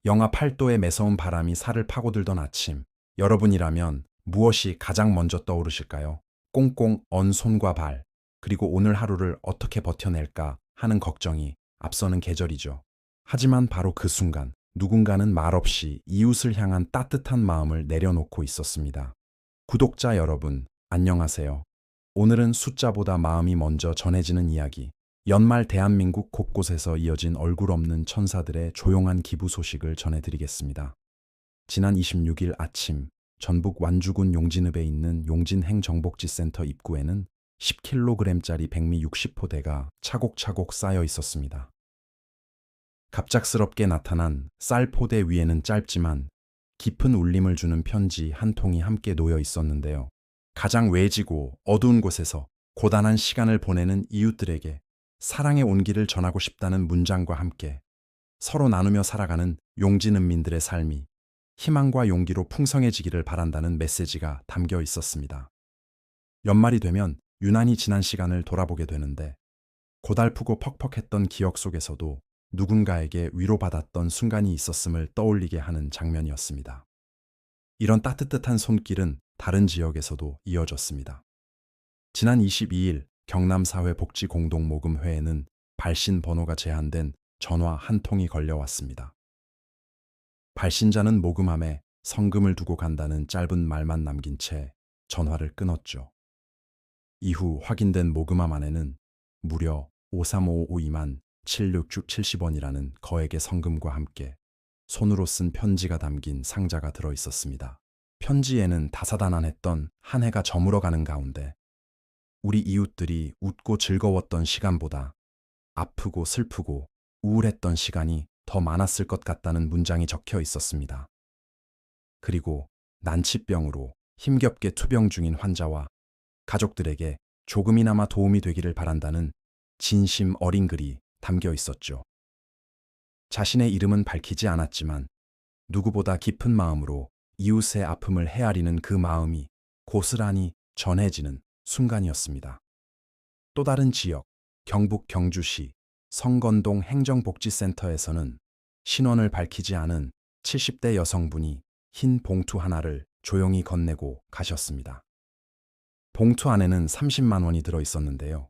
영하 8도의 매서운 바람이 살을 파고들던 아침, 여러분이라면 무엇이 가장 먼저 떠오르실까요? 꽁꽁 언 손과 발, 그리고 오늘 하루를 어떻게 버텨낼까 하는 걱정이 앞서는 계절이죠. 하지만 바로 그 순간, 누군가는 말없이 이웃을 향한 따뜻한 마음을 내려놓고 있었습니다. 구독자 여러분, 안녕하세요. 오늘은 숫자보다 마음이 먼저 전해지는 이야기, 연말 대한민국 곳곳에서 이어진 얼굴 없는 천사들의 조용한 기부 소식을 전해드리겠습니다. 지난 26일 아침, 전북 완주군 용진읍에 있는 용진행정복지센터 입구에는 10kg짜리 백미 60포대가 차곡차곡 쌓여 있었습니다. 갑작스럽게 나타난 쌀 포대 위에는 짧지만 깊은 울림을 주는 편지 한 통이 함께 놓여 있었는데요. 가장 외지고 어두운 곳에서 고단한 시간을 보내는 이웃들에게 사랑의 온기를 전하고 싶다는 문장과 함께 서로 나누며 살아가는 용진읍민들의 삶이 희망과 용기로 풍성해지기를 바란다는 메시지가 담겨 있었습니다. 연말이 되면 유난히 지난 시간을 돌아보게 되는데 고달프고 퍽퍽했던 기억 속에서도 누군가에게 위로받았던 순간이 있었음을 떠올리게 하는 장면이었습니다. 이런 따뜻한 손길은 다른 지역에서도 이어졌습니다. 지난 22일 경남사회복지공동모금회에는 발신 번호가 제한된 전화 한 통이 걸려왔습니다. 발신자는 모금함에 성금을 두고 간다는 짧은 말만 남긴 채 전화를 끊었죠. 이후 확인된 모금함 안에는 무려 53552만 7670원이라는 거액의 성금과 함께 손으로 쓴 편지가 담긴 상자가 들어 있었습니다. 편지에는 다사다난했던 한 해가 저물어가는 가운데 우리 이웃들이 웃고 즐거웠던 시간보다 아프고 슬프고 우울했던 시간이 더 많았을 것 같다는 문장이 적혀 있었습니다. 그리고 난치병으로 힘겹게 투병 중인 환자와 가족들에게 조금이나마 도움이 되기를 바란다는 진심 어린 글이 담겨 있었죠. 자신의 이름은 밝히지 않았지만 누구보다 깊은 마음으로 이웃의 아픔을 헤아리는 그 마음이 고스란히 전해지는 순간이었습니다. 또 다른 지역, 경북 경주시 성건동 행정복지센터에서는 신원을 밝히지 않은 70대 여성분이 흰 봉투 하나를 조용히 건네고 가셨습니다. 봉투 안에는 30만 원이 들어 있었는데요.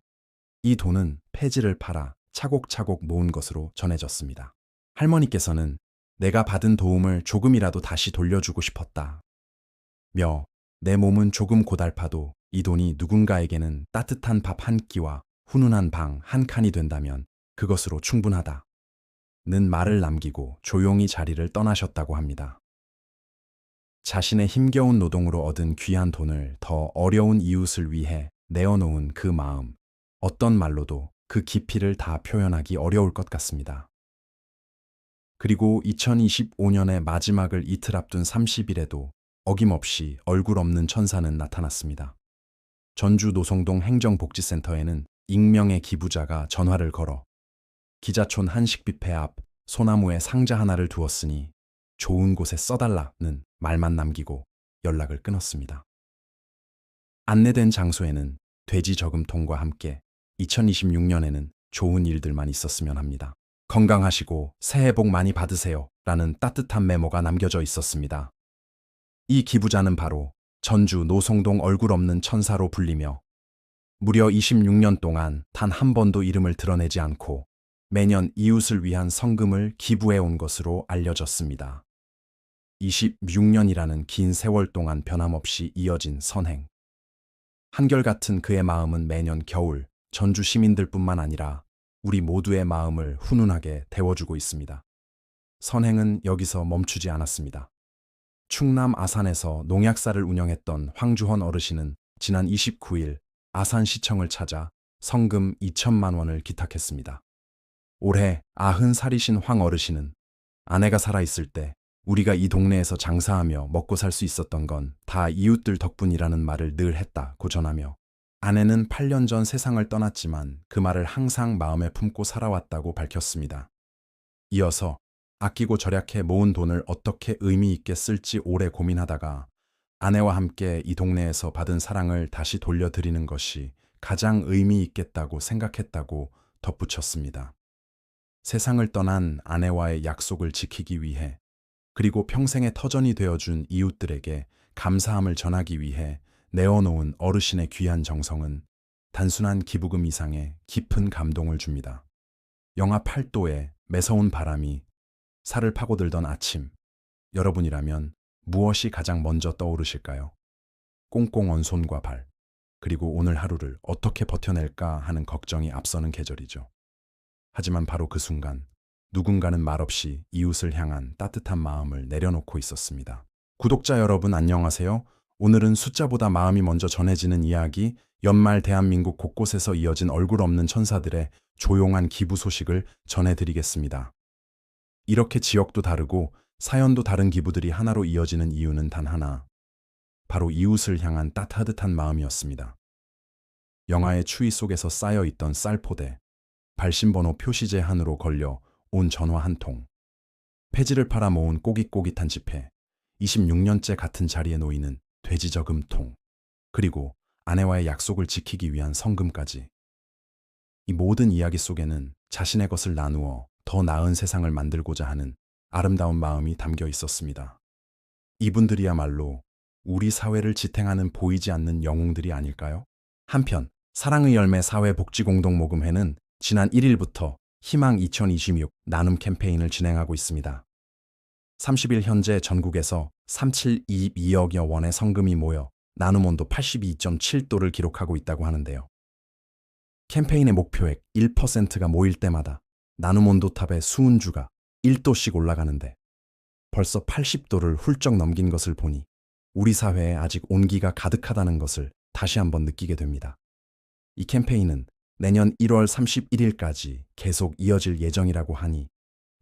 이 돈은 폐지를 팔아 차곡차곡 모은 것으로 전해졌습니다. 할머니께서는 내가 받은 도움을 조금이라도 다시 돌려주고 싶었다. 며 내 몸은 조금 고달파도 이 돈이 누군가에게는 따뜻한 밥 한 끼와 훈훈한 방 한 칸이 된다면 그것으로 충분하다. 는 말을 남기고 조용히 자리를 떠나셨다고 합니다. 자신의 힘겨운 노동으로 얻은 귀한 돈을 더 어려운 이웃을 위해 내어놓은 그 마음, 어떤 말로도 그 깊이를 다 표현하기 어려울 것 같습니다. 그리고 2025년의 마지막을 이틀 앞둔 30일에도 어김없이 얼굴 없는 천사는 나타났습니다. 전주 노송동 행정복지센터에는 익명의 기부자가 전화를 걸어 기자촌 한식뷔페 앞 소나무에 상자 하나를 두었으니 좋은 곳에 써달라는 말만 남기고 연락을 끊었습니다. 안내된 장소에는 돼지 저금통과 함께 2026년에는 좋은 일들만 있었으면 합니다. 건강하시고 새해 복 많이 받으세요 라는 따뜻한 메모가 남겨져 있었습니다. 이 기부자는 바로 전주 노송동 얼굴 없는 천사로 불리며 무려 26년 동안 단 한 번도 이름을 드러내지 않고 매년 이웃을 위한 성금을 기부해 온 것으로 알려졌습니다. 26년이라는 긴 세월 동안 변함없이 이어진 선행. 한결같은 그의 마음은 매년 겨울 전주 시민들뿐만 아니라 우리 모두의 마음을 훈훈하게 데워주고 있습니다. 선행은 여기서 멈추지 않았습니다. 충남 아산에서 농약사를 운영했던 황주헌 어르신은 지난 29일 아산시청을 찾아 성금 2천만 원을 기탁했습니다. 올해 90살이신 황 어르신은 아내가 살아있을 때 우리가 이 동네에서 장사하며 먹고 살 수 있었던 건 다 이웃들 덕분이라는 말을 늘 했다고 전하며 아내는 8년 전 세상을 떠났지만 그 말을 항상 마음에 품고 살아왔다고 밝혔습니다. 이어서 아끼고 절약해 모은 돈을 어떻게 의미 있게 쓸지 오래 고민하다가 아내와 함께 이 동네에서 받은 사랑을 다시 돌려드리는 것이 가장 의미 있겠다고 생각했다고 덧붙였습니다. 세상을 떠난 아내와의 약속을 지키기 위해, 그리고 평생의 터전이 되어준 이웃들에게 감사함을 전하기 위해 내어놓은 어르신의 귀한 정성은 단순한 기부금 이상의 깊은 감동을 줍니다. 영하 8도에 매서운 바람이 살을 파고들던 아침, 여러분이라면 무엇이 가장 먼저 떠오르실까요? 꽁꽁 언 손과 발, 그리고 오늘 하루를 어떻게 버텨낼까 하는 걱정이 앞서는 계절이죠. 하지만 바로 그 순간, 누군가는 말없이 이웃을 향한 따뜻한 마음을 내려놓고 있었습니다. 구독자 여러분 안녕하세요. 오늘은 숫자보다 마음이 먼저 전해지는 이야기, 연말 대한민국 곳곳에서 이어진 얼굴 없는 천사들의 조용한 기부 소식을 전해드리겠습니다. 이렇게 지역도 다르고 사연도 다른 기부들이 하나로 이어지는 이유는 단 하나, 바로 이웃을 향한 따뜻한 마음이었습니다. 영하의 추위 속에서 쌓여있던 쌀포대, 발신번호 표시제 한으로 걸려 온 전화 한 통, 폐지를 팔아 모은 꼬깃꼬깃한 지폐, 26년째 같은 자리에 놓이는 돼지저금통, 그리고 아내와의 약속을 지키기 위한 성금까지. 이 모든 이야기 속에는 자신의 것을 나누어 더 나은 세상을 만들고자 하는 아름다운 마음이 담겨 있었습니다. 이분들이야말로 우리 사회를 지탱하는 보이지 않는 영웅들이 아닐까요? 한편 사랑의 열매 사회복지공동모금회는 지난 1일부터 희망 2026 나눔 캠페인을 진행하고 있습니다. 30일 현재 전국에서 3722억여 원의 성금이 모여 나눔 온도 82.7도를 기록하고 있다고 하는데요. 캠페인의 목표액 1%가 모일 때마다 나눔 온도탑의 수은주가 1도씩 올라가는데 벌써 80도를 훌쩍 넘긴 것을 보니 우리 사회에 아직 온기가 가득하다는 것을 다시 한번 느끼게 됩니다. 이 캠페인은 내년 1월 31일까지 계속 이어질 예정이라고 하니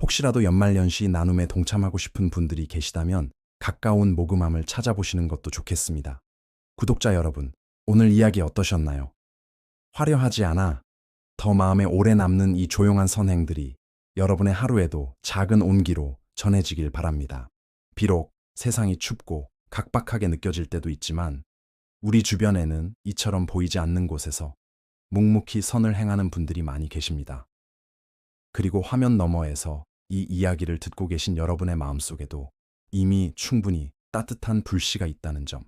혹시라도 연말연시 나눔에 동참하고 싶은 분들이 계시다면 가까운 모금함을 찾아보시는 것도 좋겠습니다. 구독자 여러분, 오늘 이야기 어떠셨나요? 화려하지 않아 더 마음에 오래 남는 이 조용한 선행들이 여러분의 하루에도 작은 온기로 전해지길 바랍니다. 비록 세상이 춥고 각박하게 느껴질 때도 있지만 우리 주변에는 이처럼 보이지 않는 곳에서 묵묵히 선을 행하는 분들이 많이 계십니다. 그리고 화면 너머에서 이 이야기를 듣고 계신 여러분의 마음속에도 이미 충분히 따뜻한 불씨가 있다는 점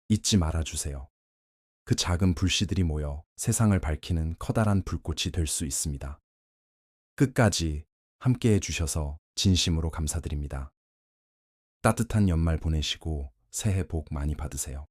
잊지 말아주세요. 그 작은 불씨들이 모여 세상을 밝히는 커다란 불꽃이 될 수 있습니다. 끝까지 함께 해주셔서 진심으로 감사드립니다. 따뜻한 연말 보내시고 새해 복 많이 받으세요.